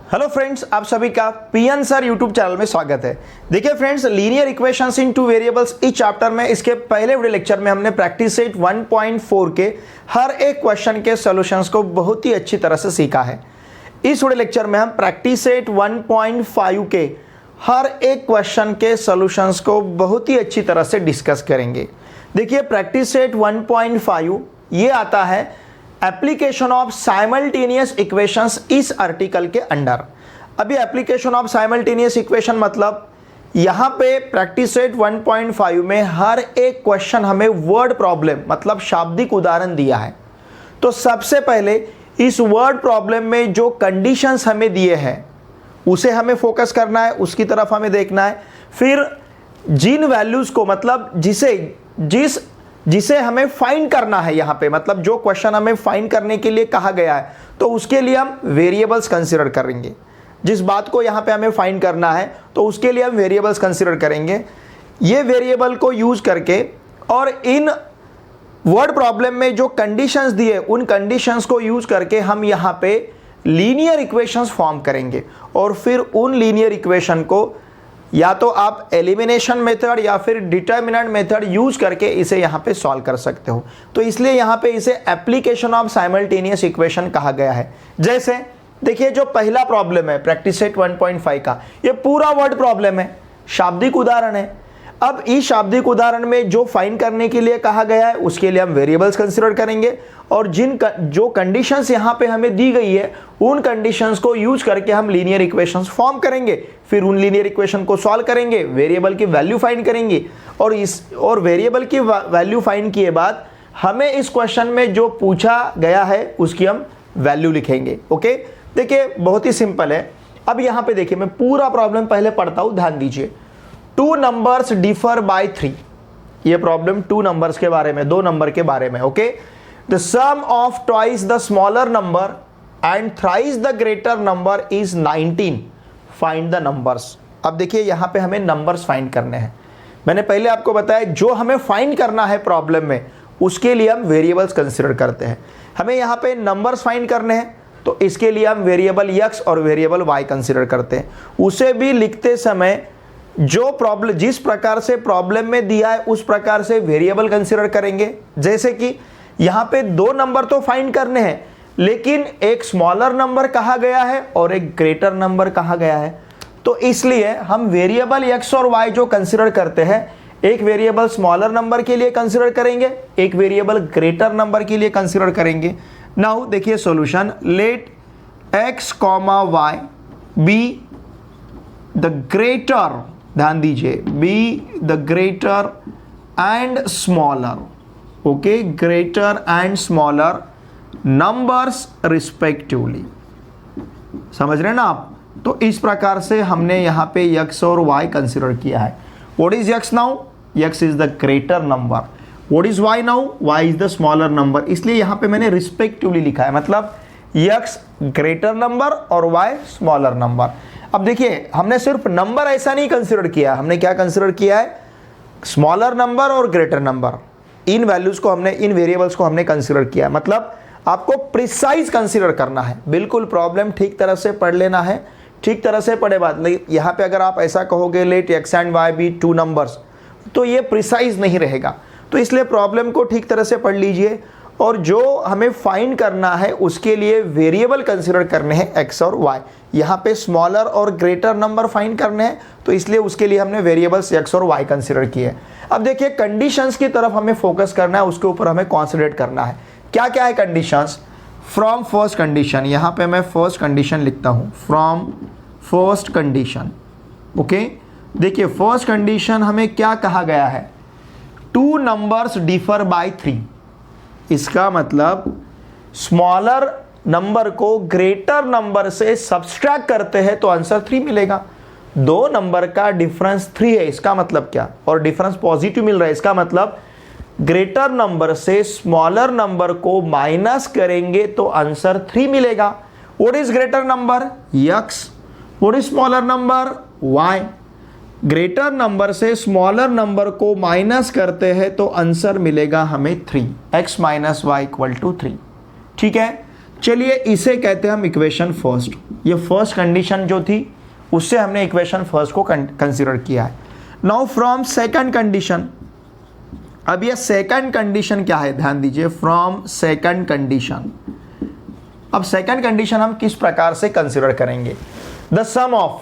Hello friends, आप सभी का पीएन सर यूट्यूब चैनल में स्वागत है। देखिए फ्रेंड्स, लीनियर इक्वेशंस इन टू वेरिएबल्स इस चैप्टर में इसके पहले वीडियो लेक्चर में हमने प्रैक्टिस सेट 1.4 के हर एक क्वेश्चन के सॉल्यूशंस को बहुत ही अच्छी तरह से सीखा है। इस वीडियो लेक्चर में हम प्रैक्टिस सेट 1.5 के हर एक क्वेश्चन के सॉल्यूशंस को बहुत ही अच्छी तरह से डिस्कस करेंगे। देखिए प्रैक्टिस सेट 1.5 ये आता है एप्लीकेशन ऑफ साइमल्टेनियस इक्वेशंस इस आर्टिकल के अंडर। अभी एप्लीकेशन ऑफ साइमल्टेनियस इक्वेशन मतलब यहाँ पे प्रैक्टिस सेट 1.5 में हर एक क्वेश्चन हमें वर्ड प्रॉब्लम मतलब शाब्दिक उदाहरण दिया है। तो सबसे पहले इस वर्ड प्रॉब्लम में जो कंडीशंस हमें दिए हैं उसे हमें फोकस करना है, उसकी तरफ हमें देखना है। फिर जिन वैल्यूज को मतलब जिसे हमें फाइंड करना है, यहाँ पे मतलब जो क्वेश्चन हमें फाइंड करने के लिए कहा गया है तो उसके लिए हम वेरिएबल्स कंसीडर करेंगे। जिस बात को यहाँ पे हमें फाइंड करना है तो उसके लिए हम वेरिएबल्स कंसीडर करेंगे। ये वेरिएबल को यूज करके और इन वर्ड प्रॉब्लम में जो कंडीशंस दिए उन कंडीशंस को यूज करके हम यहाँ पे लीनियर इक्वेशंस फॉर्म करेंगे और फिर उन लीनियर इक्वेशन को या तो आप एलिमिनेशन मेथड या फिर डिटर्मिनेंट मेथड यूज करके इसे यहाँ पे सॉल्व कर सकते हो। तो इसलिए यहाँ पे इसे एप्लीकेशन ऑफ साइमल्टेनियस इक्वेशन कहा गया है। जैसे देखिए जो पहला प्रॉब्लम है प्रैक्टिस सेट 1.5 का, ये पूरा वर्ड प्रॉब्लम है, शाब्दिक उदाहरण है। अब इस शाब्दिक उदाहरण में जो फाइंड करने के लिए कहा गया है उसके लिए हम वेरिएबल्स कंसीडर करेंगे और जो कंडीशंस यहाँ पे हमें दी गई है उन कंडीशंस को यूज करके हम लीनियर इक्वेशंस फॉर्म करेंगे। फिर उन लीनियर इक्वेशन को सॉल्व करेंगे, वेरिएबल की वैल्यू फाइंड करेंगे और वेरिएबल की वैल्यू फाइंड किए बाद हमें इस क्वेश्चन में जो पूछा गया है उसकी हम वैल्यू लिखेंगे। ओके, देखिए बहुत ही सिंपल है। अब यहाँ पे देखिए मैं पूरा प्रॉब्लम पहले पढ़ता हूँ, ध्यान दीजिए। 2 numbers differ by 3, ये प्रॉब्लम 2 नंबर्स के बारे में, 2 नंबर के बारे में। Okay, the sum of twice the smaller number and thrice the greater number is 19, find the numbers. अब देखिए यहाँ पे हमें नंबर्स फाइंड करने हैं। मैंने पहले आपको बताया जो हमें फाइंड करना है प्रॉब्लम में उसके लिए हम वेरिएबल्स कंसिडर करते हैं। हमें यहाँ पे नंबर्स फाइंड करने हैं तो इसके लिए हम वेरिएबल x और वेरिएबल y कंसिडर करते हैं। उसे भी लिखते समय जो प्रॉब्लम जिस प्रकार से प्रॉब्लम में दिया है उस प्रकार से वेरिएबल कंसीडर करेंगे। जैसे कि यहाँ पे 2 नंबर तो फाइंड करने हैं लेकिन एक स्मॉलर नंबर कहा गया है और एक ग्रेटर नंबर कहा गया है। तो इसलिए हम वेरिएबल x और y जो कंसीडर करते हैं, एक वेरिएबल स्मॉलर नंबर के लिए कंसीडर करेंगे, एक वेरिएबल ग्रेटर नंबर के लिए कंसीडर करेंगे। नाउ देखिए solution, let x, y be the greater, ध्यान दीजिए, be the greater and smaller, okay, greater and smaller numbers respectively. समझ रहे हैं ना आप? तो इस प्रकार से हमने यहां पे x और y कंसीडर किया है। What is x now? x is the greater number. What is y now? y is the smaller number. इसलिए यहां पे मैंने रिस्पेक्टिवली लिखा है, मतलब x ग्रेटर नंबर और y स्मॉलर नंबर। अब देखिए हमने सिर्फ नंबर ऐसा नहीं कंसीडर किया, हमने क्या कंसीडर किया है? स्मॉलर नंबर और ग्रेटर नंबर, इन वैल्यूज को हमने, इन वेरिएबल्स को हमने कंसीडर किया। मतलब आपको प्रिसाइज कंसीडर करना है, बिल्कुल प्रॉब्लम ठीक तरह से पढ़ लेना है। ठीक तरह से पढ़े बाद यहाँ पे अगर आप ऐसा कहोगे let x and y be 2 numbers, तो ये प्रिसाइज नहीं रहेगा। तो इसलिए प्रॉब्लम को ठीक तरह से पढ़ लीजिए और जो हमें फाइंड करना है उसके लिए वेरिएबल कंसीडर करने हैं x और y। यहाँ पे स्मॉलर और ग्रेटर नंबर फाइंड करने हैं तो इसलिए उसके लिए हमने वेरिएबल्स x और y कंसीडर किए। अब देखिए कंडीशंस की तरफ हमें फोकस करना है, उसके ऊपर हमें कॉन्सेंट्रेट करना है। क्या क्या है कंडीशंस? फ्रॉम फर्स्ट कंडीशन, यहाँ पे मैं फर्स्ट कंडीशन लिखता हूँ, फ्रॉम फर्स्ट कंडीशन। ओके, देखिए फर्स्ट कंडीशन हमें क्या कहा गया है? 2 numbers differ by 3। इसका मतलब स्मॉलर नंबर को ग्रेटर नंबर से सब्सट्रैक्ट करते हैं तो आंसर 3 मिलेगा। 2 नंबर का डिफरेंस 3 है, इसका मतलब क्या? और डिफरेंस पॉजिटिव मिल रहा है, इसका मतलब ग्रेटर नंबर से स्मॉलर नंबर को माइनस करेंगे तो आंसर 3 मिलेगा। What is greater number? x। What is smaller number? y। Greater number से स्मॉलर नंबर को माइनस करते हैं तो आंसर मिलेगा हमें 3, x minus y equal to 3। ठीक है, चलिए इसे कहते हैं हम इक्वेशन फर्स्ट। ये फर्स्ट कंडीशन जो थी उससे हमने इक्वेशन फर्स्ट को कंसीडर किया है। नाउ फ्रॉम सेकंड कंडीशन, अब ये सेकंड कंडीशन क्या है, ध्यान दीजिए, फ्रॉम सेकंड कंडीशन। अब सेकंड कंडीशन हम किस प्रकार से कंसीडर करेंगे, द सम ऑफ,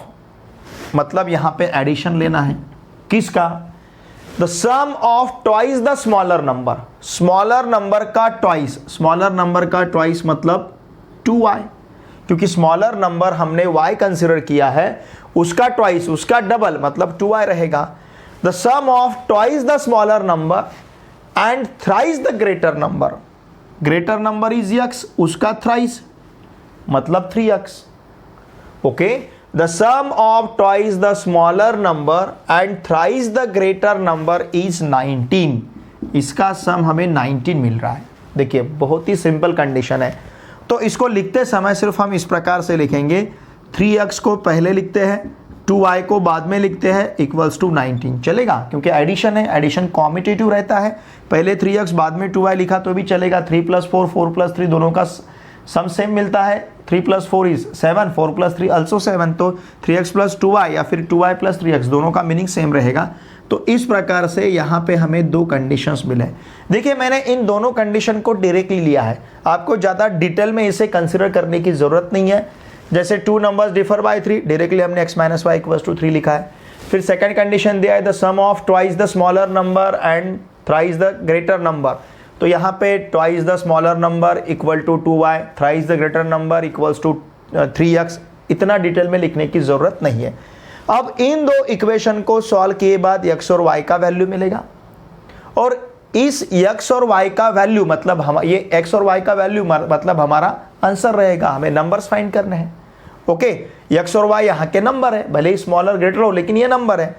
मतलब यहां पे एडिशन लेना है किसका, the sum of twice the smaller number, smaller number का ट्वाइस, स्मॉलर नंबर का ट्वाइस मतलब 2y, क्योंकि स्मॉलर नंबर हमने y कंसीडर किया है, उसका ट्वाइस, उसका डबल मतलब 2y रहेगा। The sum of twice the smaller number and thrice the greater number, greater number is x, उसका थ्राइस मतलब 3x। Okay, the sum of twice the smaller number and thrice the greater number is 19, इसका सम हमें 19 मिल रहा है। देखिए बहुत ही simple condition है, तो इसको लिखते समय सिर्फ हम इस प्रकार से लिखेंगे, 3x को पहले लिखते हैं, 2y को बाद में लिखते हैं, इक्वल्स टू 19, चलेगा क्योंकि एडिशन है, एडिशन कॉम्यूटेटिव रहता है, पहले 3x बाद में 2y लिखा तो भी चलेगा, 3 + 4 4 + 3 दोनों का सम सेम मिलता है, 3 + 4 इज 7, 4 + 3 also 7, तो 3x + 2y या फिर 2y + 3x दोनों का मीनिंग सेम रहेगा। तो इस प्रकार से यहाँ पे हमें दो कंडीशंस मिले। देखिए मैंने इन दोनों कंडीशन को डायरेक्टली लिया है, आपको ज़्यादा डिटेल में इसे कंसिडर करने की ज़रूरत नहीं है। जैसे 2 नंबर्स डिफर बाय 3, डायरेक्टली हमने x - y = 3 लिखा है। फिर सेकंड कंडीशन दिया है the sum of twice the smaller number and thrice the greater number, तो यहाँ पे twice the smaller number equal to 2y, thrice the greater number equals to 3x, इतना डिटेल में लिखने की ज़रूरत नहीं है। अब इन दो इक्वेशन को सॉल्व किए बाद x और y का वैल्यू मिलेगा, और इस x और y का वैल्यू मतलब हम ये x और y का वैल्यू मतलब हमारा आंसर रहेगा, हमें नंबर्स फाइंड करने हैं। ओके, x और y यहाँ के नंबर है, भले ही स्मॉलर ग्रेटर हो लेकिन ये नंबर है।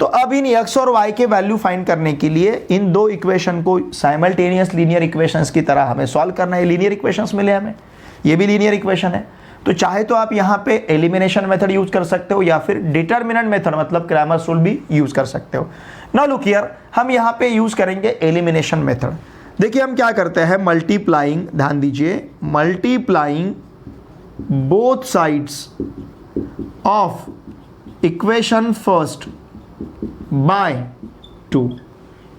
तो अब इन x और y के वैल्यू फाइंड करने के लिए इन दो इक्वेशन को साइमल्टेनियस लीनियर इक्वेशंस की तरह हमें सॉल्व करना है। लीनियर इक्वेशंस मिले हमें, ये भी लीनियर इक्वेशन है, तो चाहे तो आप यहाँ पे एलिमिनेशन मेथड यूज कर सकते हो या फिर डिटर्मिनेंट मेथड मतलब क्रैमर्स रूल भी यूज कर सकते हो। नाउ लुक हियर, हम यहाँ पे यूज करेंगे एलिमिनेशन मेथड। देखिए हम क्या करते हैं, मल्टीप्लाइंग, ध्यान दीजिए, multiplying both sides of equation first by 2,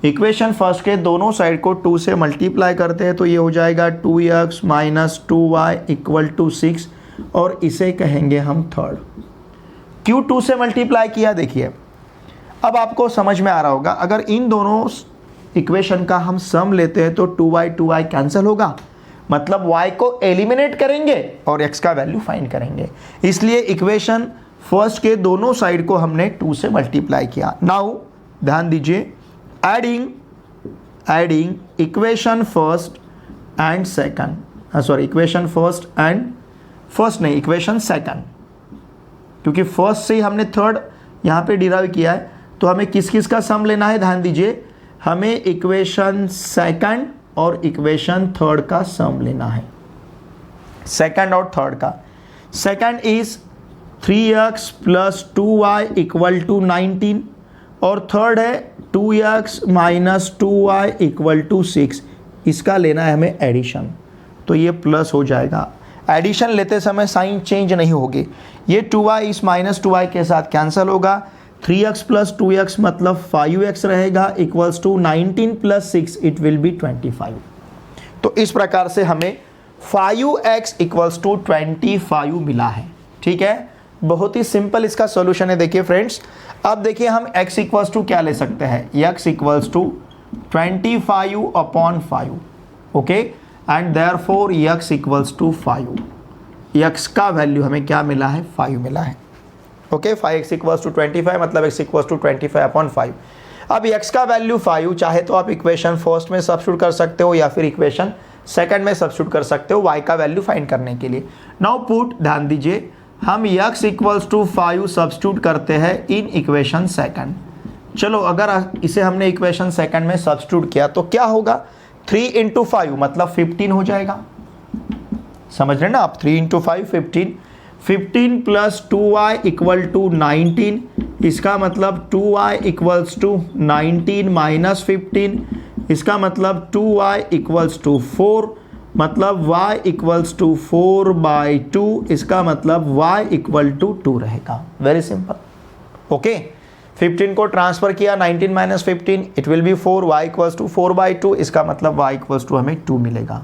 equation first के दोनों साइड को 2 से मल्टीप्लाई करते हैं तो ये हो जाएगा 2x - 2y = 6, और इसे कहेंगे हम थर्ड। क्यों 2 से मल्टीप्लाई किया, देखिए अब आपको समझ में आ रहा होगा, अगर इन दोनों इक्वेशन का हम सम लेते हैं तो 2y कैंसिल होगा, मतलब y को एलिमिनेट करेंगे और x का वैल्यू फाइंड करेंगे, इसलिए इक्वेशन फर्स्ट के दोनों साइड को हमने 2 से मल्टीप्लाई किया। नाउ ध्यान दीजिए, adding equation first and second, sorry equation equation second, क्योंकि फर्स्ट से ही हमने थर्ड यहाँ पे डिराइव किया है, तो हमें किस किस का सम लेना है, ध्यान दीजिए, हमें इक्वेशन सेकंड और इक्वेशन थर्ड का सम लेना है, सेकंड और थर्ड का। सेकंड इज 3x + 2y = 19, और थर्ड है 2x - 2y = 6, इसका लेना है हमें एडिशन, तो ये प्लस हो जाएगा। एडिशन लेते समय साइन चेंज नहीं होगी, ये 2y इस -2y के साथ कैंसिल होगा, 3x + 2x मतलब 5x रहेगा, equals to 19 + 6 it will be 25। तो इस प्रकार से हमें 5x = 25 मिला है। ठीक है, बहुत ही सिंपल इसका सॉल्यूशन है। देखिए फ्रेंड्स, अब देखिए हम x = क्या ले सकते हैं, x = 25/5, okay, and therefore x = 5, x का वैल्यू हमें क्या मिला है, 5 मिला है। ओके, 5x = 25 मतलब x = 25/5। अब x का वैल्यू 5, चाहे तो आप इक्वेशन फर्स्ट में सब्स्टिट्यूट कर सकते हो या फिर इक्वेशन सेकंड में सब्स्टिट्यूट कर सकते हो y का वैल्यू फाइंड करने के लिए। नाउ पुट, ध्यान दीजिए, हम x = 5 सब्स्टिट्यूट करते हैं इन इक्वेशन सेकंड। चलो अगर इसे हमने इक्वेशन सेकंड में सब्स्टिट्यूट किया तो क्या होगा, 3 × 5 मतलब 15 हो जाएगा, समझ रहे ना आप, 3 × 5 15, 15 + 2y = 19, इसका मतलब 2y = 19 - 15, इसका मतलब 2y = 4, मतलब y इक्वल्स टू 4/2, इसका मतलब y इक्वल टू 2 रहेगा। Very simple. ओके, 15 को ट्रांसफर किया 19 minus 15, it will be 4, y equals to 4/2, इसका मतलब y इक्वल्स टू हमें 2 मिलेगा।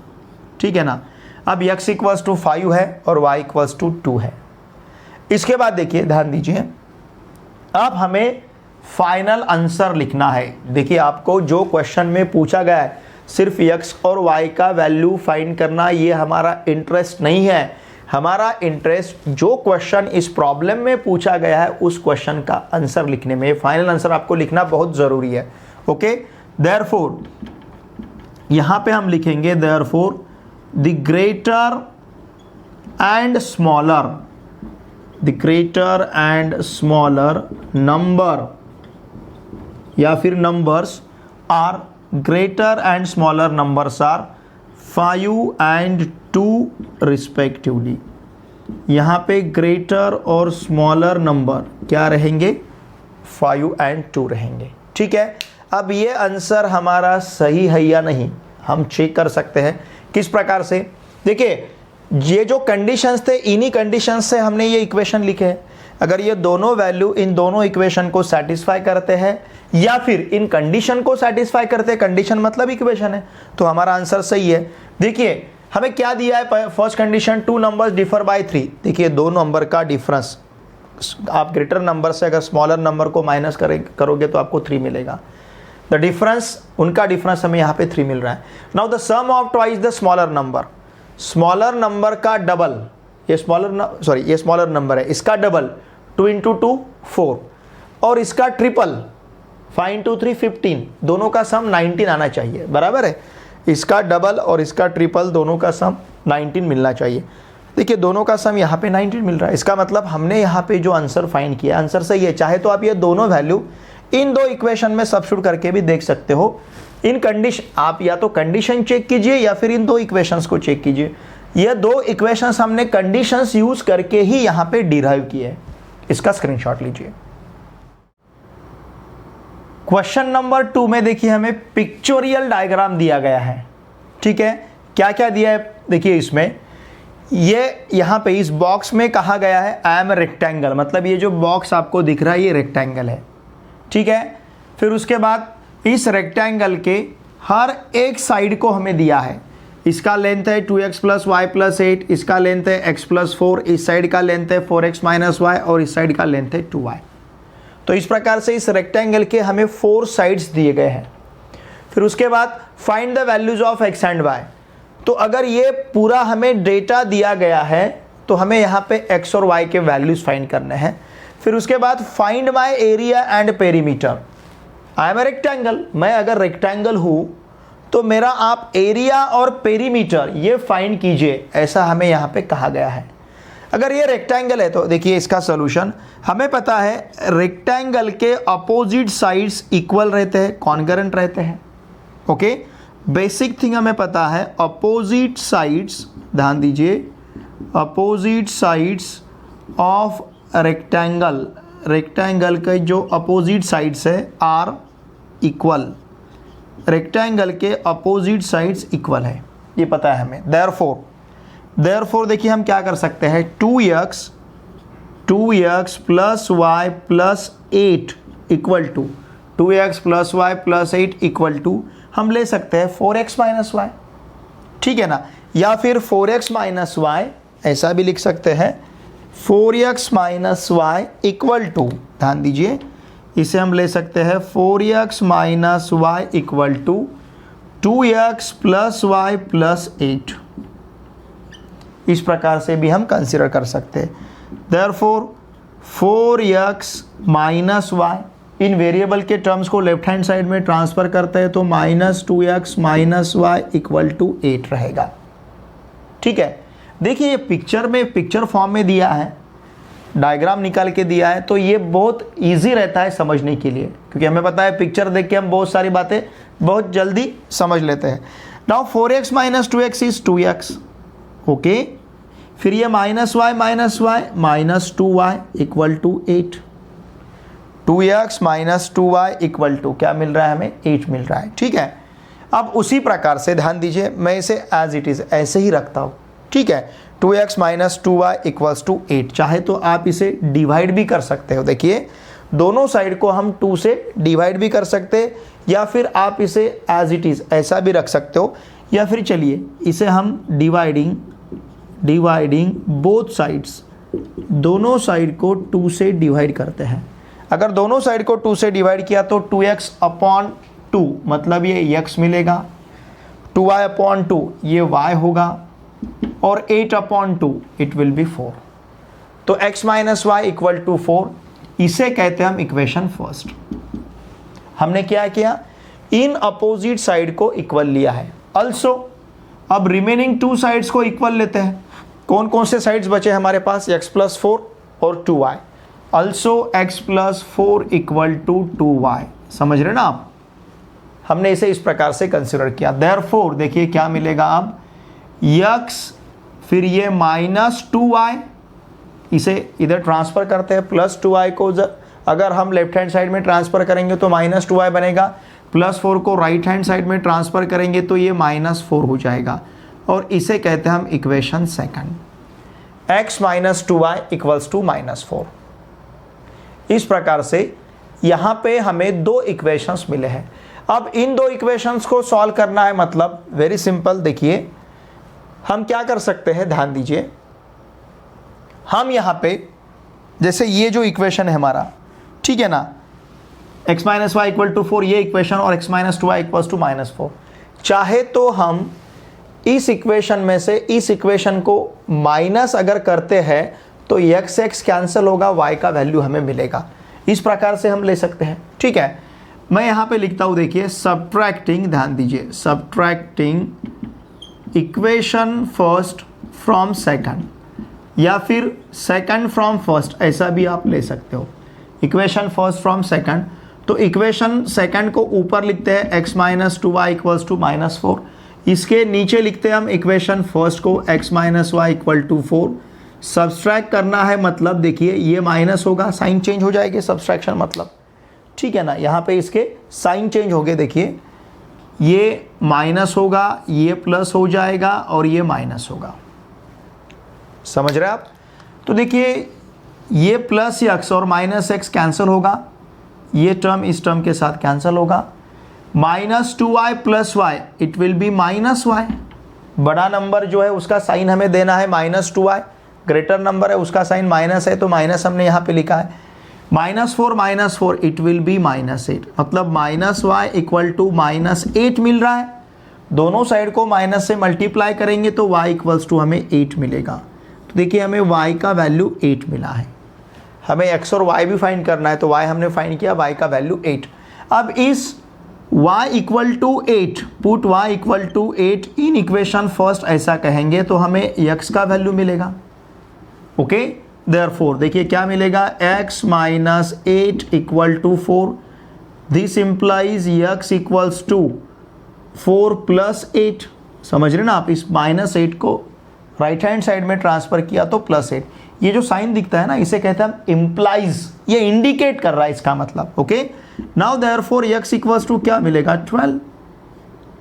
ठीक है ना। अब x इक्वल्स टू 5 है और y इक्वल्स टू 2 है। इसके बाद देखिए, ध्यान दीजिए, अब हमें फाइनल आंसर लिखना है। देखिए, आपको जो क्वेश्चन में पूछा गया है सिर्फ x और y का वैल्यू फाइंड करना, ये हमारा इंटरेस्ट नहीं है। हमारा इंटरेस्ट जो क्वेश्चन इस प्रॉब्लम में पूछा गया है उस क्वेश्चन का आंसर लिखने में, फाइनल आंसर आपको लिखना बहुत ज़रूरी है। ओके, देयरफॉर यहाँ पे हम लिखेंगे therefore the greater and smaller number या फिर numbers are greater and smaller numbers are 5 and 2 respectively. यहाँ पे ग्रेटर और स्मॉलर नंबर क्या रहेंगे? 5 and 2 रहेंगे। ठीक है, अब ये आंसर हमारा सही है या नहीं हम चेक कर सकते हैं। किस प्रकार से? देखिए, ये जो कंडीशंस थे, इन्हीं कंडीशंस से हमने ये इक्वेशन लिखे हैं। अगर ये दोनों वैल्यू इन दोनों इक्वेशन को सेटिस्फाई करते हैं या फिर इन कंडीशन को सेटिस्फाई करते हैं, कंडीशन मतलब इक्वेशन है, तो हमारा आंसर सही है। देखिए, हमें क्या दिया है? First condition 2 numbers differ by 3। देखिए, 2 नंबर का डिफरेंस, आप ग्रेटर नंबर से अगर स्मॉलर नंबर को माइनस करोगे तो आपको 3 मिलेगा। द डिफरेंस, उनका डिफरेंस हमें यहाँ पे 3 मिल रहा है। Now the sum of twice the smaller number, smaller number का डबल, ये स्मॉलर नंबर है, इसका डबल 2 into 2 4 और इसका ट्रिपल 5 into 3 15, दोनों का सम 19 आना चाहिए। बराबर है, इसका डबल और इसका ट्रिपल दोनों का सम 19 मिलना चाहिए। देखिए, दोनों का सम यहाँ पे 19 मिल रहा है, इसका मतलब हमने यहाँ पे जो आंसर फाइंड किया आंसर सही है। चाहे तो आप ये दोनों वैल्यू इन दो इक्वेशन में सब्स्टिट्यूट करके भी देख सकते हो। इन कंडीशन, आप या तो कंडीशन चेक कीजिए या फिर इन दो इक्वेशंस को चेक कीजिए। ये दो इक्वेशंस हमने कंडीशंस यूज करके ही यहाँ पे डिराइव किए हैं। इसका स्क्रीनशॉट लीजिए। क्वेश्चन नंबर 2 में देखिए हमें पिक्चोरियल डायग्राम दिया गया है। ठीक है, क्या क्या दिया है देखिए इसमें। ये यहाँ पे इस बॉक्स में कहा गया है आई एम रेक्टेंगल, मतलब ये जो बॉक्स आपको दिख रहा है ये रेक्टेंगल है। ठीक है, फिर उसके बाद इस रेक्टेंगल के हर एक साइड को हमें दिया है। इसका लेंथ है 2x + y + 8, इसका लेंथ है x + 4, इस साइड का लेंथ है 4x - y और इस साइड का लेंथ है 2y। तो इस प्रकार से इस रेक्टेंगल के हमें 4 साइड्स दिए गए हैं। फिर उसके बाद find the values of x and y। तो अगर ये पूरा हमें डेटा दिया गया है तो हमें यहाँ पे x और y के वैल्यूज फाइंड करने हैं। फिर उसके बाद find my area and perimeter. I am a rectangle, मैं अगर रेक्टेंगल हूँ तो मेरा आप एरिया और पेरीमीटर ये फाइंड कीजिए, ऐसा हमें यहाँ पे कहा गया है। अगर ये रेक्टेंगल है तो देखिए इसका सॉल्यूशन हमें पता है, रेक्टेंगल के अपोजिट साइड्स इक्वल रहते हैं, कॉन्करेंट रहते हैं। ओके, बेसिक थिंग हमें पता है, अपोजिट साइड्स, ध्यान दीजिए, opposite sides of rectangle, rectangle के जो अपोजिट साइड्स है आर इक्वल, रेक्टेंगल के अपोजिट साइड्स इक्वल है, ये पता है हमें। देयरफॉर देखिए हम क्या कर सकते हैं, 2x + y + 8 equal to 2x + y + 8 equal to हम ले सकते हैं 4x - y। ठीक है ना, या फिर 4x - y ऐसा भी लिख सकते हैं, 4x - y इक्वल टू, ध्यान दीजिए इसे हम ले सकते हैं 4x - y equal to 2x + y + 8। इस प्रकार से भी हम कंसीडर कर सकते हैं। देयरफॉर 4x - y, इन वेरिएबल के टर्म्स को लेफ्ट हैंड साइड में ट्रांसफर करते हैं तो -2x - y इक्वल टू 8 रहेगा। ठीक है, देखिए ये पिक्चर में, पिक्चर फॉर्म में दिया है, डायग्राम निकाल के दिया है, तो ये बहुत इजी रहता है समझने के लिए, क्योंकि हमें पता है पिक्चर देख के हम बहुत सारी बातें बहुत जल्दी समझ लेते हैं। Now 4x - 2x is 2x। Okay, फिर ये -y - 2y equal to 8। 2x - 2y equal to क्या मिल रहा है हमें? 8 मिल रहा है। ठीक है, अब उसी प्रकार से ध्यान दीजिए, मैं इसे एज इट इज़ ऐसे ही रखता हूँ, ठीक है। 2x minus 2y equals to 8। चाहे तो आप इसे डिवाइड भी कर सकते हो, देखिए दोनों साइड को हम 2 से डिवाइड भी कर सकते हैं, या फिर आप इसे एज इट इज़ ऐसा भी रख सकते हो, या फिर चलिए इसे हम डिवाइडिंग बोथ साइड्स, दोनों साइड को 2 से डिवाइड करते हैं। अगर दोनों साइड को 2 से डिवाइड किया तो 2x अपॉन 2 मतलब ये x मिलेगा, 2y अपॉन 2 ये y होगा, और 8 अपॉन 2 इट विल बी 4। तो x minus y equal to 4, इसे कहते हैं हम इक्वेशन फर्स्ट। हमने क्या किया, इन अपोजिट साइड को इक्वल लिया है। अल्सो अब रिमेनिंग 2 साइड्स को इक्वल लेते हैं। कौन कौन से साइड्स बचे हमारे पास, x प्लस 4 और 2y। Also x plus 4 equal to 2y। समझ रहे ना आप, हमने इसे इस प्रकार से कंसिडर किया। देयरफॉर देखिए क्या मिलेगा, अब x फिर ये माइनस 2y, इसे इधर ट्रांसफर करते हैं, प्लस 2y को अगर हम लेफ्ट हैंड साइड में ट्रांसफर करेंगे तो माइनस 2y बनेगा, प्लस 4 को राइट हैंड साइड में ट्रांसफर करेंगे तो ये माइनस 4 हो जाएगा, और इसे कहते हैं हम equation second, x minus 2y equals to minus 4। इस प्रकार से यहाँ पे हमें 2 इक्वेशंस मिले हैं। अब इन 2 इक्वेशंस को सॉल्व करना है, मतलब वेरी सिंपल। देखिए हम क्या कर सकते हैं, ध्यान दीजिए, हम यहाँ पे जैसे ये जो इक्वेशन है हमारा, ठीक है ना, x minus y equal to 4 ये इक्वेशन, और x minus 2y equals to minus 4। चाहे तो हम इस इक्वेशन में से इस इक्वेशन को माइनस अगर करते हैं तो x कैंसिल होगा, y का वैल्यू हमें मिलेगा। इस प्रकार से हम ले सकते हैं, ठीक है। मैं यहाँ पे लिखता हूँ, देखिए सब्ट्रैक्टिंग, ध्यान दीजिए, subtracting equation first from second, या फिर सेकंड फ्रॉम फर्स्ट, ऐसा भी आप ले सकते हो। इक्वेशन फर्स्ट फ्रॉम सेकंड, तो इक्वेशन सेकंड को ऊपर लिखते हैं x minus 2y equals to minus 4, इसके नीचे लिखते हैं हम इक्वेशन फर्स्ट को x minus y equal to 4। Subtract करना है, मतलब देखिए ये माइनस होगा, साइन चेंज हो जाएगी, सब्सट्रैक्शन मतलब, ठीक है ना। यहाँ पे इसके साइन चेंज हो गए, देखिए ये माइनस होगा, ये प्लस हो जाएगा, और ये माइनस होगा। समझ रहे आप, तो देखिए ये प्लस x और माइनस x कैंसिल होगा, ये टर्म इस टर्म के साथ कैंसिल होगा। Minus 2y plus y it will be minus y. बड़ा नंबर जो है उसका साइन हमें देना है माइनस 2y, ग्रेटर नंबर है उसका साइन माइनस है, तो माइनस हमने यहाँ पे लिखा है। Minus 4 it will be minus 8, मतलब minus y equal to minus 8 मिल रहा है। दोनों साइड को माइनस से मल्टीप्लाई करेंगे तो y इक्वल्स टू हमें 8 मिलेगा। तो देखिए हमें y का वैल्यू 8 मिला है। हमें x और y भी फाइंड करना है, तो y हमने फाइंड किया, y का वैल्यू 8। अब इस y equal to 8, put y equal to 8 in equation first ऐसा कहेंगे तो हमें x का वैल्यू मिलेगा। ओके, देयरफॉर देखिए क्या मिलेगा, x minus 8 equal to 4, this implies x equals to 4 plus 8। समझ रहे ना आप, इस माइनस 8 को राइट हैंड साइड में ट्रांसफर किया तो प्लस 8। ये जो साइन दिखता है ना, इसे कहते हैं हम इम्प्लाइज, ये इंडिकेट कर रहा है इसका मतलब। Okay, now therefore x equals to क्या मिलेगा, 12।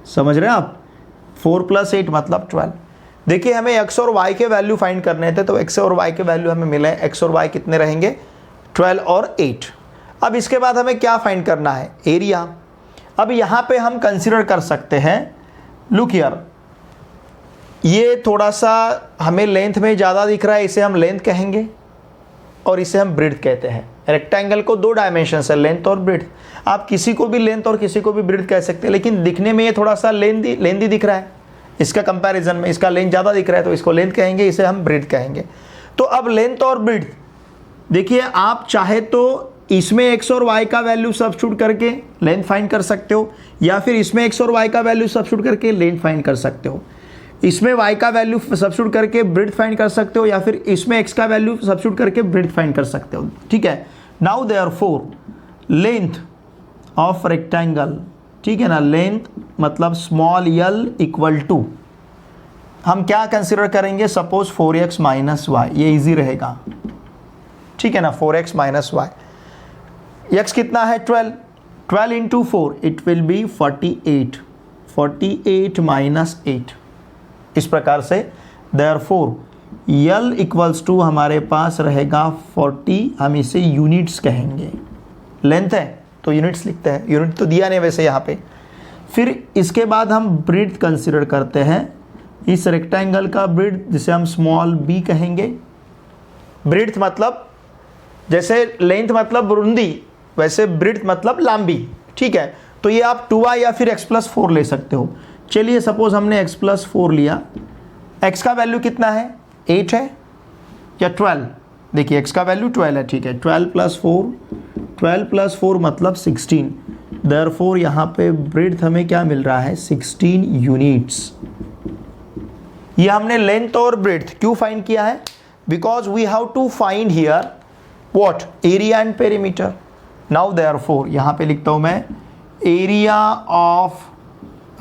समझ रहे हैं आप, 4 प्लस 8 मतलब 12। देखिए हमें x और y के वैल्यू फाइंड करने थे, तो x और y के वैल्यू हमें मिले। x और y कितने रहेंगे, 12 और 8। अब इसके बाद हमें क्या फाइंड करना है, एरिया। अब यहाँ पे हम कंसिडर कर सकते हैं, लुक हियर, ये थोड़ा सा हमें लेंथ में ज़्यादा दिख रहा है, इसे हम लेंथ कहेंगे, और इसे हम ब्रेड्थ कहते हैं। रेक्टेंगल को 2 डायमेंशंस है, लेंथ और ब्रेड्थ। आप किसी को भी लेंथ और किसी को भी ब्रेड्थ कह सकते हैं, लेकिन दिखने में ये थोड़ा सा लेंथी दिख रहा है। इसका कंपैरिजन में इसका लेंथ ज़्यादा दिख रहा है, तो इसको लेंथ कहेंगे, इसे हम ब्रेड्थ कहेंगे। तो अब लेंथ और ब्रेड्थ देखिए, आप चाहे तो इसमें x और y का वैल्यू सब्स्टिट्यूट करके लेंथ फाइंड कर सकते हो, या फिर इसमें x और y का वैल्यू सब्स्टिट्यूट करके लेंथ फाइंड कर सकते हो। इसमें y का वैल्यू सब्स्टिट्यूट करके ब्रेड्थ फाइंड कर सकते हो, या फिर इसमें x का वैल्यू सब्स्टिट्यूट करके ब्रेड्थ फाइंड कर सकते हो। ठीक है, now therefore length of rectangle, ठीक है ना, लेंथ मतलब स्मॉल l इक्वल टू, हम क्या कंसिडर करेंगे, सपोज 4x माइनस वाई, ये इजी रहेगा। ठीक है ना, 4x माइनस वाई, x कितना है 12, 12 into 4 it will B 48। 48 minus 8, इस प्रकार से देयरफॉर यल इक्वल्स टू हमारे पास रहेगा 40, हम इसे यूनिट्स कहेंगे। लेंथ है तो यूनिट्स लिखते हैं, यूनिट तो दिया नहीं वैसे यहाँ पे। फिर इसके बाद हम ब्रीथ कंसिडर करते हैं, इस रेक्टेंगल का ब्रीथ जिसे हम स्मॉल b कहेंगे। ब्रीथ मतलब जैसे लेंथ मतलब रुंदी, वैसे ब्रीथ मतलब लंबी, ठीक है। तो ये आप 2y या फिर x+4 ले सकते हो। चलिए सपोज हमने x+4 लिया, x का वैल्यू कितना है, 8 है या 12, देखिए x का वैल्यू 12 है, ठीक है। 12+4 मतलब 16, देयरफॉर यहाँ पे ब्रीथ हमें क्या मिल रहा है, 16 यूनिट्स। ये हमने लेंथ और ब्रीथ क्यों फाइंड किया है, because we have to find here what, area and perimeter. Now therefore यहाँ पे लिखता हूँ मैं, एरिया ऑफ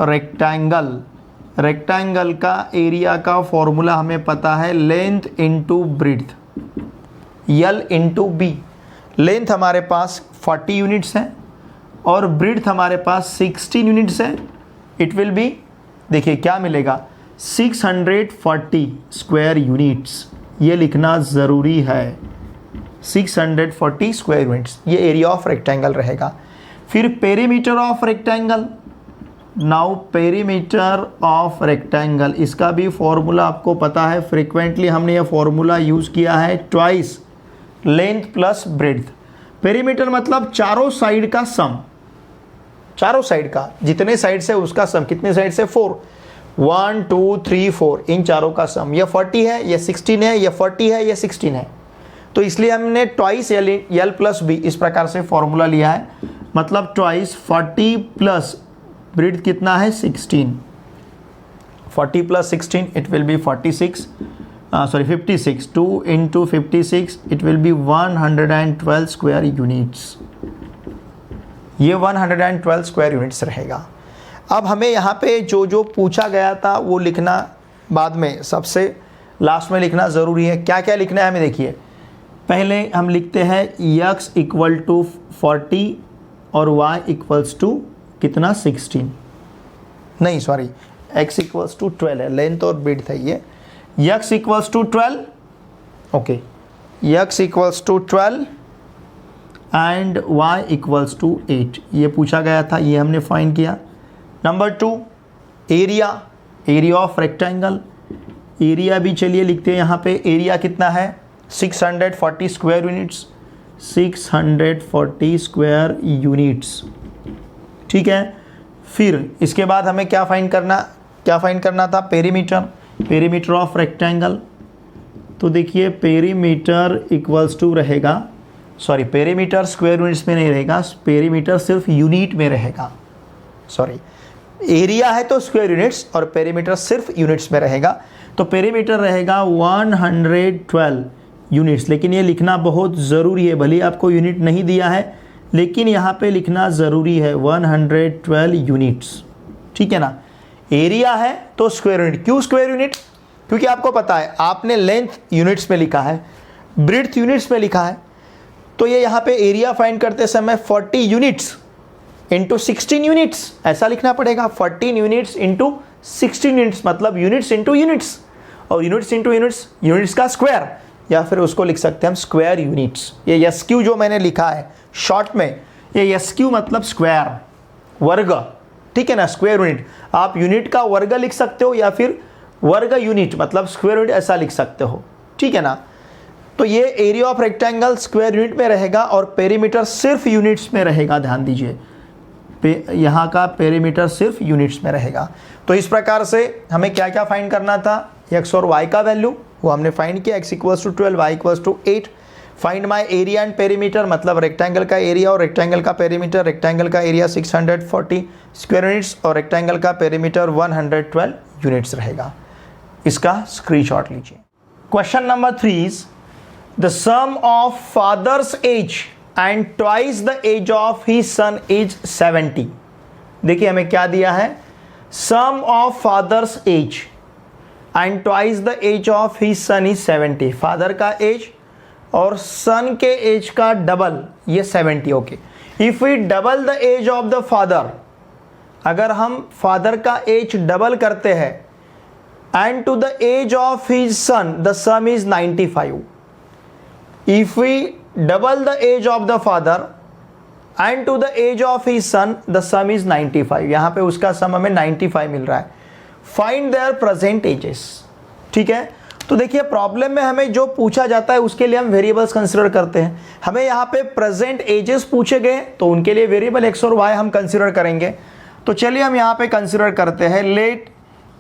रेक्टेंगल, रेक्टेंगल का एरिया का फॉर्मूला हमें पता है, length into breadth, L into B. Length हमारे पास 40 यूनिट्स है और ब्रीथ हमारे पास 16 यूनिट्स है। इट विल बी, देखिए क्या मिलेगा, 640 स्क्वायर यूनिट्स, ये लिखना ज़रूरी है, 640 स्क्वायर यूनिट्स, ये एरिया ऑफ रेक्टेंगल रहेगा। फिर perimeter of rectangle, now perimeter of rectangle, इसका भी फॉर्मूला आपको पता है, फ्रीक्वेंटली हमने ये फॉर्मूला यूज़ किया है, twice length plus breadth. Perimeter मतलब चारों साइड का सम, चारों साइड का, जितने साइड से उसका सम, कितने साइड से, 4, 1 2 3 4, इन चारों का सम। यह 40 है, यह 16 है, यह 40 है, यह 16 है, तो इसलिए हमने ट्वाइस यल प्लस बी इस प्रकार से फॉर्मूला लिया है, मतलब ट्वाइस 40 प्लस ब्रीथ कितना है, 16, 40 plus 16 it will B 56, 2 into 56 it will B 112 square units, ये 112 स्क्वायर यूनिट्स रहेगा। अब हमें यहाँ पे जो जो पूछा गया था वो लिखना बाद में, सबसे लास्ट में लिखना ज़रूरी है। क्या क्या लिखना है हमें, देखिए पहले हम लिखते हैं x इक्वल टू 40 और y इक्वल्स टू कितना, 16, नहीं सॉरी, x इक्वल्स टू 12 है, लेंथ और ब्रीथ है ये, x equals to 12, okay, x equals to 12 and y equals to 8, ये पूछा गया था, ये हमने फाइंड किया। Number 2 area, area of rectangle, area भी चलिए लिखते हैं यहाँ पे, एरिया कितना है, 640 स्क्वायर यूनिट्स, 640 स्क्वायर यूनिट्स, ठीक है। फिर इसके बाद हमें क्या फाइंड करना था, पेरीमीटर, पेरीमीटर ऑफ रेक्टेंगल। तो देखिए पेरीमीटर इक्वल्स टू रहेगा, सॉरी पेरीमीटर स्क्वायर यूनिट्स में नहीं रहेगा, पेरीमीटर सिर्फ यूनिट में रहेगा, सॉरी एरिया है तो स्क्वायर यूनिट्स और पेरीमीटर सिर्फ यूनिट्स में रहेगा, तो पेरीमीटर रहेगा 112 यूनिट्स। लेकिन ये लिखना बहुत ज़रूरी है, भले आपको यूनिट नहीं दिया है लेकिन यहाँ पे लिखना ज़रूरी है, 112 यूनिट्स, ठीक है ना। एरिया है तो स्क्वायर यूनिट, क्यों स्क्वायर यूनिट, क्योंकि आपको पता है आपने लेंथ यूनिट्स में लिखा है, ब्रीथ यूनिट्स में लिखा है, तो ये यहाँ पे एरिया फाइंड करते समय 40 यूनिट्स इंटू 16 यूनिट्स ऐसा लिखना पड़ेगा, 14 यूनिट्स इंटू 16 यूनिट्स मतलब यूनिट्स इंटू यूनिट्स, और यूनिट्स इंटू यूनिट्स, यूनिट्स का स्क्वायर, या फिर उसको लिख सकते हैं हम स्क्वायर यूनिट्स। ये एस क्यू जो मैंने लिखा है शॉर्ट में, ये एस क्यू मतलब स्क्वायर, वर्ग, ठीक है ना, स्क्वायर यूनिट। आप यूनिट का वर्ग लिख सकते हो या फिर वर्ग यूनिट मतलब स्क्वायर यूनिट ऐसा लिख सकते हो, ठीक है ना। तो ये area of rectangle square unit में रहेगा और पेरीमीटर सिर्फ यूनिट्स में रहेगा, ध्यान दीजिए यहाँ का पेरीमीटर सिर्फ यूनिट्स में रहेगा। तो इस प्रकार से हमें क्या क्या फाइंड करना था, x और y का वैल्यू वो हमने फाइंड किया, x equals to 12, y equals to 8। Find my area and perimeter मतलब रेक्टेंगल का एरिया और रेक्टेंगल का पेरीमीटर, रेक्टेंगल का एरिया 640 स्क्वायर यूनिट्स और रेक्टेंगल का पेरीमीटर 112 यूनिट्स रहेगा। इसका स्क्रीनशॉट लीजिए। Question number 3 is the sum of father's age and twice the age of his son is 70। देखिए हमें क्या दिया है, sum of father's age and twice the age of his son is 70। Father का age और son के age का double, ये 70, okay. If we double the age of the father अगर हम फादर का एज डबल करते हैं and to the age of his son the sum is 95. If we double the age of the father and to the age of his son the sum is 95. यहां पे उसका सम हमें 95 मिल रहा है. Find there present ages. ठीक है, तो देखिए प्रॉब्लम में हमें जो पूछा जाता है उसके लिए हम वेरिएबल्स कंसीडर करते हैं. हमें यहाँ पे प्रेजेंट एजेस पूछे गए तो उनके लिए वेरिएबल एक्स और वाई हम कंसीडर करेंगे. तो चलिए हम यहाँ पे कंसीडर करते हैं. Let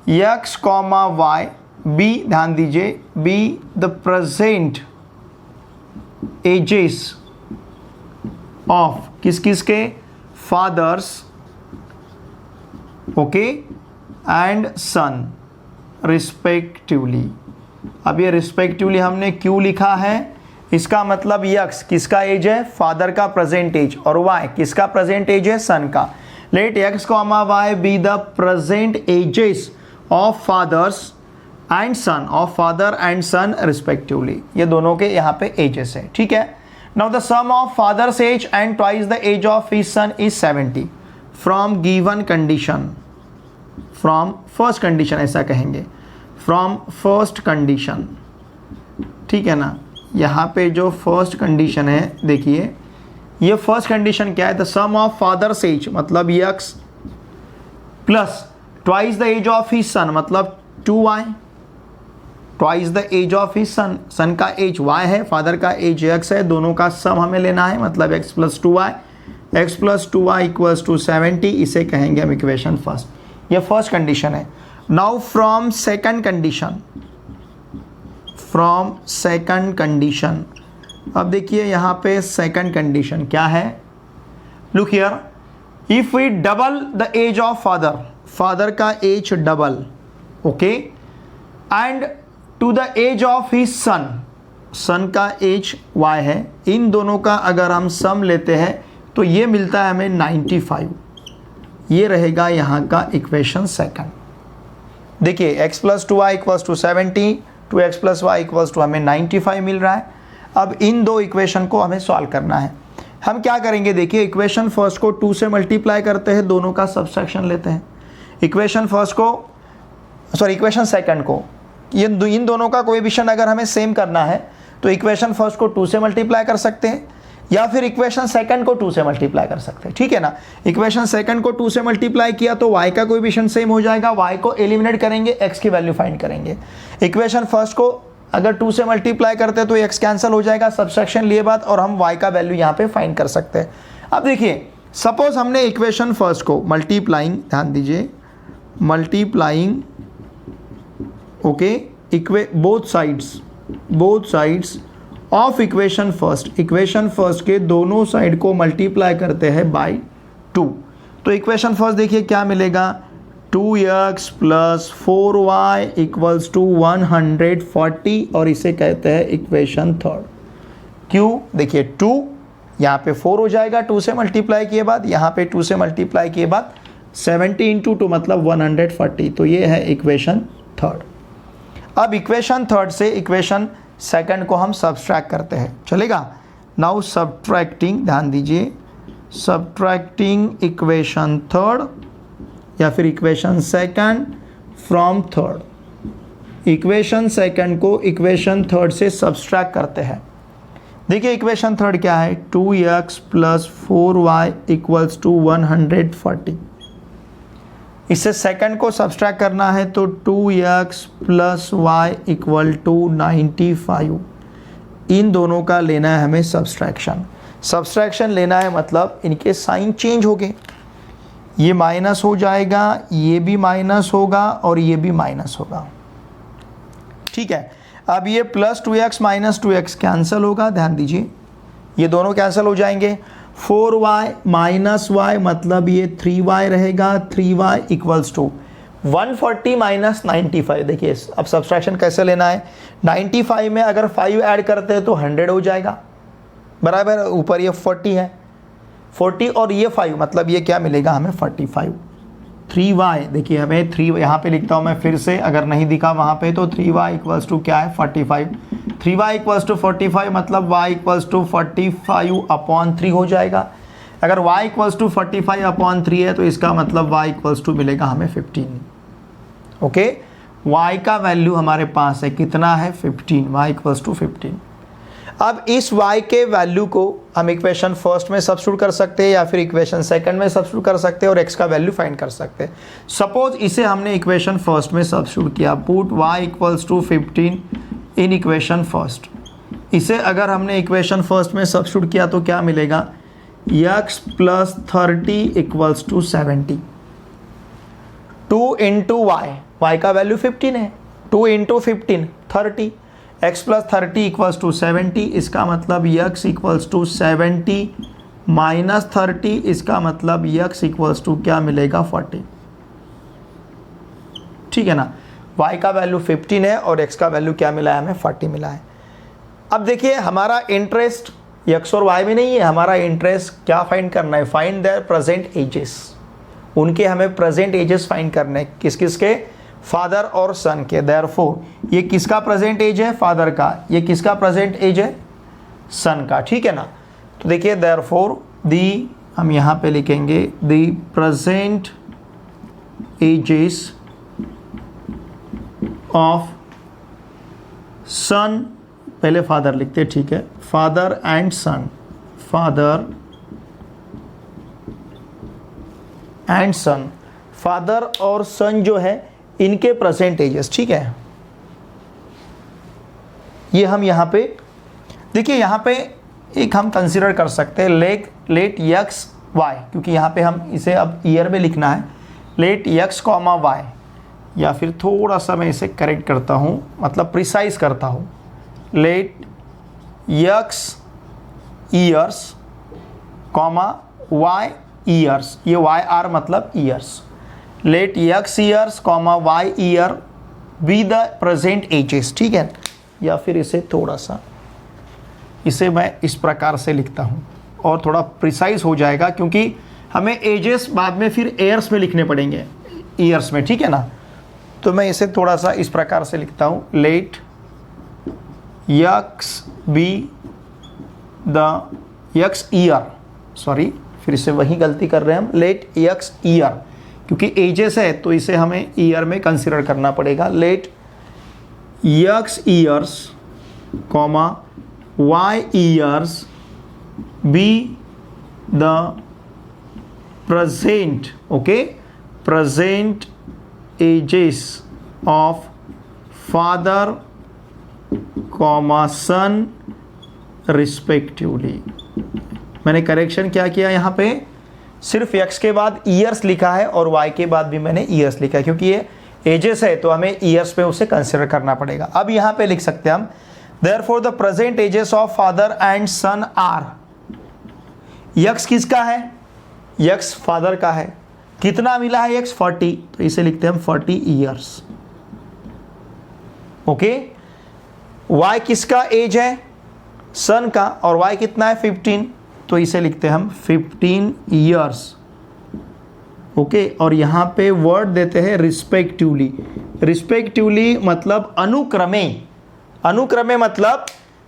x comma y be, ध्यान दीजिए, be the present ages of किस किस के, father's, okay, and son respectively. अब ये रिस्पेक्टिवली हमने क्यों लिखा है, इसका मतलब यक्स किसका एज है, फादर का प्रेजेंट एज, और वाई किसका प्रेजेंट एज है, सन का. Let x comma y be the present ages of father's and son, of father and son respectively. ये दोनों के यहाँ पे एजेस है. ठीक है. Now the sum of father's age and twice the age of his son is 70 from given condition, from first condition ऐसा कहेंगे, फ्रॉम फर्स्ट कंडीशन. ठीक है ना. यहाँ पे जो फर्स्ट कंडीशन है, देखिए ये फर्स्ट कंडीशन क्या है, the sum of father's age मतलब x plus twice the age of his son मतलब 2y, twice the age of his son, son का एज y है, फादर का एज x है, दोनों का सम हमें लेना है मतलब x plus 2y, x plus 2y equals to 70. इसे कहेंगे हम इक्वेशन फर्स्ट. ये फर्स्ट कंडीशन है. Now from second condition, from second condition. अब देखिए यहाँ पे सेकंड कंडीशन क्या है, look here, if we double the age of father, father का age double, okay, and to the age of his son, son का age y है, इन दोनों का अगर हम सम लेते हैं तो ये मिलता है हमें 95. ये रहेगा यहाँ का इक्वेशन सेकंड. देखिए x plus 2y equals to 70, 2x plus y equals to हमें 95 मिल रहा है. अब इन दो इक्वेशन को हमें सॉल्व करना है. हम क्या करेंगे, देखिए इक्वेशन फर्स्ट को 2 से मल्टीप्लाई करते हैं, दोनों का सब्सट्रैक्शन लेते हैं. इक्वेशन फर्स्ट को, सॉरी इक्वेशन सेकंड को, ये इन दोनों का कोएफिशिएंट अगर हमें सेम करना है तो इक्वेशन फर्स्ट को 2 से मल्टीप्लाई कर सकते हैं या फिर इक्वेशन सेकंड को 2 से मल्टीप्लाई कर सकते हैं. ठीक है ना. इक्वेशन सेकंड को 2 से मल्टीप्लाई किया तो y का कोएफिशिएंट सेम हो जाएगा, y को एलिमिनेट करेंगे, x की वैल्यू फाइंड करेंगे. इक्वेशन फर्स्ट को अगर 2 से मल्टीप्लाई करते हैं तो x कैंसिल हो जाएगा, सब्सट्रैक्शन लिए बाद, और हम y का वैल्यू यहाँ पे फाइंड कर सकते हैं. अब देखिए सपोज हमने इक्वेशन फर्स्ट को मल्टीप्लाइंग, ध्यान दीजिए, multiplying, okay, both sides of equation first, equation first के दोनों साइड को मल्टीप्लाई करते हैं बाय 2. तो इक्वेशन फर्स्ट देखिए क्या मिलेगा, 2x plus 4y equals to 140, और इसे कहते हैं इक्वेशन थर्ड. क्यों, देखिए 2 यहाँ पे 4 हो जाएगा 2 से मल्टीप्लाई किए बाद, यहाँ पे 2 से मल्टीप्लाई किए बाद 70 इंटू 2 मतलब 140. तो ये है इक्वेशन थर्ड. अब इक्वेशन थर्ड से इक्वेशन सेकंड को हम सब्सट्रैक्ट करते हैं, चलेगा. नाउ सब्ट्रैक्टिंग, ध्यान दीजिए, सब्ट्रैक्टिंग इक्वेशन थर्ड या फिर equation second from third. Equation second को इक्वेशन थर्ड से सब्सट्रैक्ट करते हैं. देखिए इक्वेशन थर्ड क्या है, 2x plus 4y equals to 140. इससे सेकंड को सब्सट्रैक्ट करना है तो 2x plus y equal to 95. इन दोनों का लेना है हमें सब्सट्रैक्शन. सब्सट्रैक्शन लेना है मतलब इनके साइन चेंज हो गए, ये माइनस हो जाएगा, ये भी माइनस होगा और ये भी माइनस होगा. ठीक है. अब ये plus 2x minus 2x cancel होगा, ध्यान दीजिए ये दोनों कैंसिल हो जाएंगे. 4y माइनस y मतलब ये 3y रहेगा, 3y इक्वल्स टू 140 माइनस 95. देखिए अब सब्सट्रैक्शन कैसे लेना है, 95 में अगर 5 ऐड करते हैं तो 100 हो जाएगा, बराबर. ऊपर ये 40 है, 40 और ये 5 मतलब ये क्या मिलेगा हमें 45. 3y देखिए हमें 3 यहाँ पे लिखता हूँ मैं फिर से, अगर नहीं दिखा वहाँ पे तो 3y इक्वल्स टू क्या है 45. 3y इक्वल्स टू 45 मतलब y इक्वल्स टू 45 अपॉन 3 हो जाएगा. अगर y इक्वल्स टू 45/3 है तो इसका मतलब y इक्वल्स टू मिलेगा हमें 15। ओके, y का वैल्यू हमारे पास है कितना है 15, y इक्वल्स टू 15। अब इस y के वैल्यू को हम इक्वेशन फर्स्ट में सब्स्टिट्यूट कर सकते हैं या फिर इक्वेशन सेकंड में सब्स्टिट्यूट कर सकते हैं और x का वैल्यू फाइंड कर सकते हैं। सपोज इसे हमने इक्वेशन फर्स्ट में सब्स्टिट्यूट किया, put y equals to 15 in equation first. इसे अगर हमने इक्वेशन फर्स्ट में सब्स्टिट्यूट किया तो क्या मिलेगा, x plus 30 equals to 70। 2 into y का वैल्यू 15 है, 2 into 15 30, x plus 30 equals to 70, इसका मतलब x इक्वल्स टू 70 माइनस 30, इसका मतलब x इक्वल्स टू क्या मिलेगा 40। ठीक है ना, y का वैल्यू 15 है और x का वैल्यू क्या मिला है हमें 40 मिला है। अब देखिए हमारा इंटरेस्ट x और y में नहीं है, हमारा इंटरेस्ट क्या फाइंड करना है, फाइंड देयर प्रेजेंट एजेस। उनके हमें प्रेजेंट एजेस फाइंड करने, किस किस के, फादर और सन के। देयरफॉर ये किसका प्रेजेंट एज है, फादर का, ये किसका प्रेजेंट एज है, सन का। ठीक है ना, तो देखिए देयरफॉर दी, हम यहाँ पे लिखेंगे the present ages of son, पहले फादर लिखते, ठीक है, father and son, father and son, father और सन जो है इनके प्रेजेंट एजेस। ठीक है, ये हम यहाँ पे देखिए, यहाँ पे एक हम कंसीडर कर सकते हैं लेट x y, क्योंकि यहाँ पे हम इसे अब ईयर में लिखना है, लेट x कॉमा y, या फिर थोड़ा सा मैं इसे करेक्ट करता हूँ, मतलब प्रिसाइज करता हूँ, let x years comma y years, ये YR मतलब years, let x years comma y year be the present ages. ठीक है, या फिर इसे थोड़ा सा, इसे मैं इस प्रकार से लिखता हूँ और थोड़ा प्रिसाइज हो जाएगा, क्योंकि हमें एजेस बाद में फिर ईयर्स में लिखने पड़ेंगे, ईयर्स में। ठीक है ना, तो मैं इसे थोड़ा सा इस प्रकार से लिखता हूँ, let x be the x year, sorry फिर से वही गलती कर रहे हैं हम, लेट x ईयर, क्योंकि एजेस है तो इसे हमें ईयर में कंसीडर करना पड़ेगा, let x years comma y years be the present, okay, present ages of father comma son respectively. मैंने करेक्शन क्या किया, यहाँ पे सिर्फ x के बाद ईयर्स लिखा है और y के बाद भी मैंने ईयर्स लिखा है, क्योंकि ये एजेस है तो हमें ईयर्स पे उसे कंसिडर करना पड़ेगा। अब यहाँ पे लिख सकते हैं हम, therefore the present ages of father and son are, x किसका है, x फादर का है, कितना मिला है x 40, तो इसे लिखते हैं हम 40 ईयर्स। ओके, y किसका एज है, सन का, और y कितना है 15, तो इसे लिखते हैं हम 15 ईयर्स। ओके, और यहाँ पे वर्ड देते हैं रिस्पेक्टिवली। रिस्पेक्टिवली मतलब अनुक्रमे, अनुक्रमे मतलब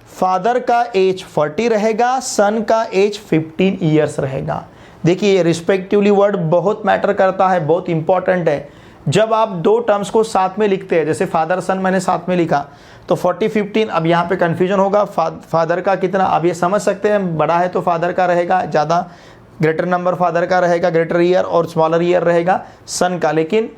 फादर का एज 40 रहेगा, सन का एज 15 ईयर्स रहेगा। देखिए रिस्पेक्टिवली वर्ड बहुत मैटर करता है, बहुत इंपॉर्टेंट है। जब आप दो टर्म्स को साथ में लिखते हैं, जैसे फादर सन मैंने साथ में लिखा तो 40 15, अब यहाँ पे कन्फ्यूजन होगा, फादर का कितना, अब ये समझ सकते हैं, बड़ा है तो फादर का रहेगा ज़्यादा, ग्रेटर नंबर फादर का रहेगा, ग्रेटर ईयर, और स्मॉलर ईयर रहेगा सन का। लेकिन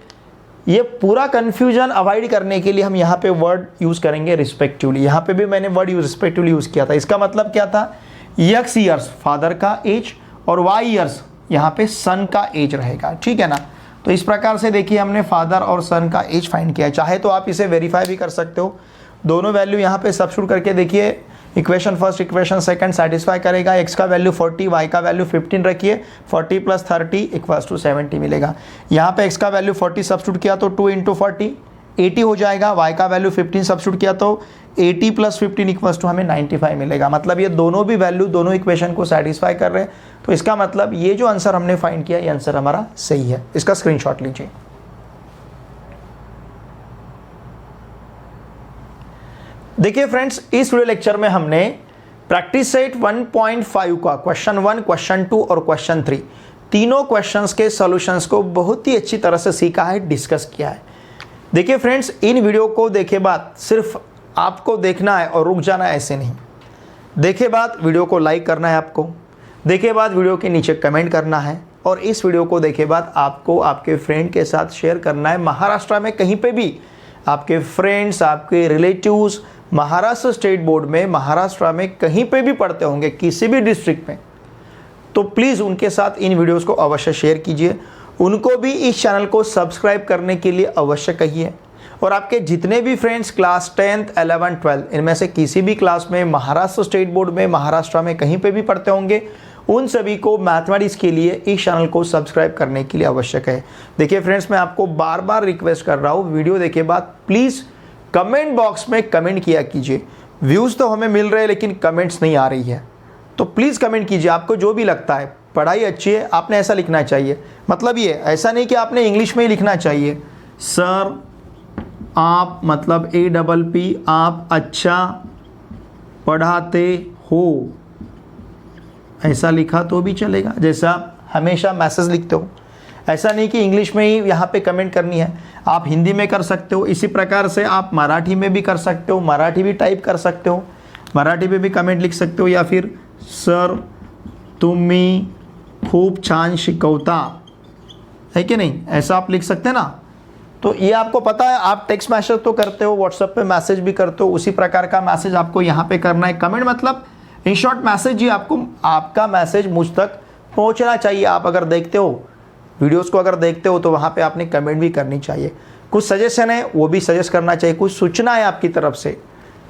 ये पूरा कन्फ्यूजन अवॉइड करने के लिए हम यहाँ पे वर्ड यूज़ करेंगे रिस्पेक्टिवली। यहाँ पे भी मैंने वर्ड रिस्पेक्टिवली यूज़ किया था। इसका मतलब क्या था, x ईयर्स फादर का एज और y ईयर्स यहाँ पे सन का एज रहेगा। ठीक है ना, तो इस प्रकार से देखिए हमने फादर और सन का एज फाइंड किया है। चाहे तो आप इसे वेरीफाई भी कर सकते हो, दोनों वैल्यू यहाँ पे सब्स्टिट्यूट करके देखिए, equation first equation second satisfy करेगा। x का वैल्यू 40, y का वैल्यू 15 रखिए, 40 प्लस 30 इक्वल्स टू 70 मिलेगा। यहाँ पे x का वैल्यू 40 सब्स्टिट्यूट किया तो 2 इंटू 40 80 हो जाएगा, y का वैल्यू 15 सब्स्टिट्यूट किया तो 80 प्लस 15 इक्वल्स टू हमें 95 मिलेगा। मतलब ये दोनों भी वैल्यू दोनों इक्वेशन को सेटिस्फाई कर रहे हैं, तो इसका मतलब ये जो आंसर हमने फाइंड किया ये आंसर हमारा सही है। इसका स्क्रीनशॉट लीजिए। देखिए फ्रेंड्स, इस वीडियो लेक्चर में हमने प्रैक्टिस सेट 1.5 का क्वेश्चन 1, क्वेश्चन 2 और क्वेश्चन 3 तीनों क्वेश्चंस के सॉल्यूशंस को बहुत ही अच्छी तरह से सीखा है, डिस्कस किया है। देखिए फ्रेंड्स, इन वीडियो को देखे बाद सिर्फ आपको देखना है और रुक जाना है, ऐसे नहीं। देखे बाद वीडियो को लाइक करना है आपको, देखे बाद वीडियो के नीचे कमेंट करना है और इस वीडियो को देखे बाद आपको आपके फ्रेंड के साथ शेयर करना है। महाराष्ट्र में कहीं पे भी आपके फ्रेंड्स, आपके रिलेटिव्स महाराष्ट्र स्टेट बोर्ड में, महाराष्ट्र में कहीं पे भी पढ़ते होंगे, किसी भी डिस्ट्रिक्ट में, तो प्लीज़ उनके साथ इन वीडियोस को अवश्य शेयर कीजिए। उनको भी इस चैनल को सब्सक्राइब करने के लिए अवश्य कहिए। और आपके जितने भी friends class 10th, 11th, 12th इनमें से किसी भी क्लास में महाराष्ट्र स्टेट बोर्ड में, महाराष्ट्र में कहीं पे भी पढ़ते होंगे, उन सभी को मैथमेटिक्स के लिए इस चैनल को सब्सक्राइब करने के लिए आवश्यक है। देखिए फ्रेंड्स, मैं आपको बार बार रिक्वेस्ट कर रहा हूँ, वीडियो देखे बाद प्लीज़ कमेंट बॉक्स में कमेंट किया कीजिए। व्यूज़ तो हमें मिल रहे हैं लेकिन कमेंट्स नहीं आ रही है, तो प्लीज़ कमेंट कीजिए। आपको जो भी लगता है पढ़ाई अच्छी है, आपने ऐसा लिखना चाहिए। मतलब ये ऐसा नहीं कि आपने इंग्लिश में ही लिखना चाहिए, सर आप मतलब APP आप अच्छा पढ़ाते हो, ऐसा लिखा तो भी चलेगा, जैसा आप हमेशा मैसेज लिखते हो। ऐसा नहीं कि इंग्लिश में ही यहाँ पे कमेंट करनी है, आप हिंदी में कर सकते हो। इसी प्रकार से आप मराठी में भी कर सकते हो, मराठी भी टाइप कर सकते हो, मराठी में भी कमेंट लिख सकते हो। या फिर सर तुम्ही खूब छान शिकवता, है कि नहीं, ऐसा आप लिख सकते हैं ना। तो ये आपको पता है, आप टेक्स्ट मैसेज तो करते हो, व्हाट्सएप पे मैसेज भी करते हो, उसी प्रकार का मैसेज आपको यहाँ पे करना है। कमेंट मतलब इन शॉर्ट मैसेज ही, आपको आपका मैसेज मुझ तक पहुँचना चाहिए। आप अगर देखते हो वीडियोस को, अगर देखते हो तो वहाँ पे आपने कमेंट भी करनी चाहिए। कुछ सजेशन है वो भी सजेस्ट करना चाहिए, कुछ सूचना है आपकी तरफ से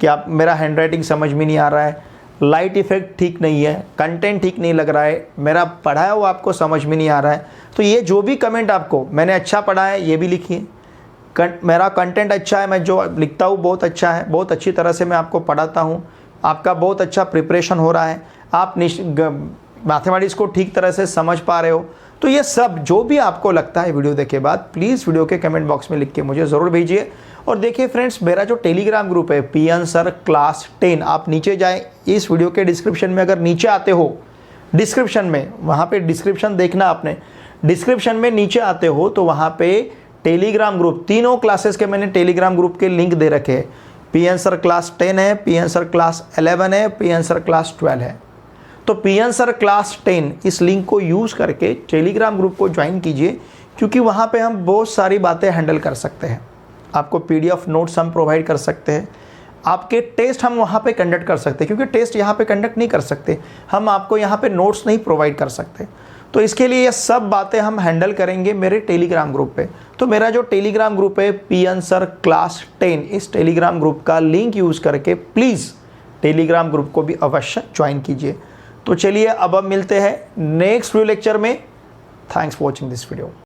कि आप मेरा हैंडराइटिंग समझ में नहीं आ रहा है, लाइट इफेक्ट ठीक नहीं है, कंटेंट ठीक नहीं लग रहा है, मेरा पढ़ाया हुआ आपको समझ में नहीं आ रहा है, तो ये जो भी कमेंट आपको, मैंने अच्छा पढ़ा है ये भी लिखिए, मेरा कंटेंट अच्छा है, मैं जो लिखता हूँ बहुत अच्छा है, बहुत अच्छी तरह से मैं आपको पढ़ाता हूँ, आपका बहुत अच्छा प्रिपरेशन हो रहा है, आप मैथमेटिक्स को ठीक तरह से समझ पा रहे हो। तो ये सब जो भी आपको लगता है वीडियो देखे बाद प्लीज़ वीडियो के कमेंट बॉक्स में लिख के मुझे ज़रूर भेजिए। और देखिए फ्रेंड्स, मेरा जो टेलीग्राम ग्रुप है PN सर क्लास 10, आप नीचे जाएं, इस वीडियो के डिस्क्रिप्शन में अगर नीचे आते हो, डिस्क्रिप्शन में वहाँ पे डिस्क्रिप्शन देखना आपने, डिस्क्रिप्शन में नीचे आते हो तो वहाँ पे टेलीग्राम ग्रुप, तीनों क्लासेस के मैंने टेलीग्राम ग्रुप के लिंक दे रखे हैं। PN सर क्लास 10 है, PN सर क्लास 11 है, PN सर क्लास 12 है। तो PN सर क्लास 10 इस लिंक को यूज़ करके टेलीग्राम ग्रुप को ज्वाइन कीजिए, क्योंकि वहाँ पे हम बहुत सारी बातें हैंडल कर सकते हैं। आपको PDF नोट्स हम प्रोवाइड कर सकते हैं, आपके टेस्ट हम वहाँ पे कंडक्ट कर सकते हैं, क्योंकि टेस्ट यहाँ पे कंडक्ट नहीं कर सकते, हम आपको यहाँ पे नोट्स नहीं प्रोवाइड कर सकते। तो इसके लिए ये सब बातें हम हैंडल करेंगे मेरे टेलीग्राम ग्रुप पे। तो मेरा जो टेलीग्राम ग्रुप है PN सर क्लास 10, इस टेलीग्राम ग्रुप का लिंक यूज़ करके प्लीज़ टेलीग्राम ग्रुप को भी अवश्य ज्वाइन कीजिए। तो चलिए अब मिलते हैं नेक्स्ट वीडियो लेक्चर में। Thanks for watching this video.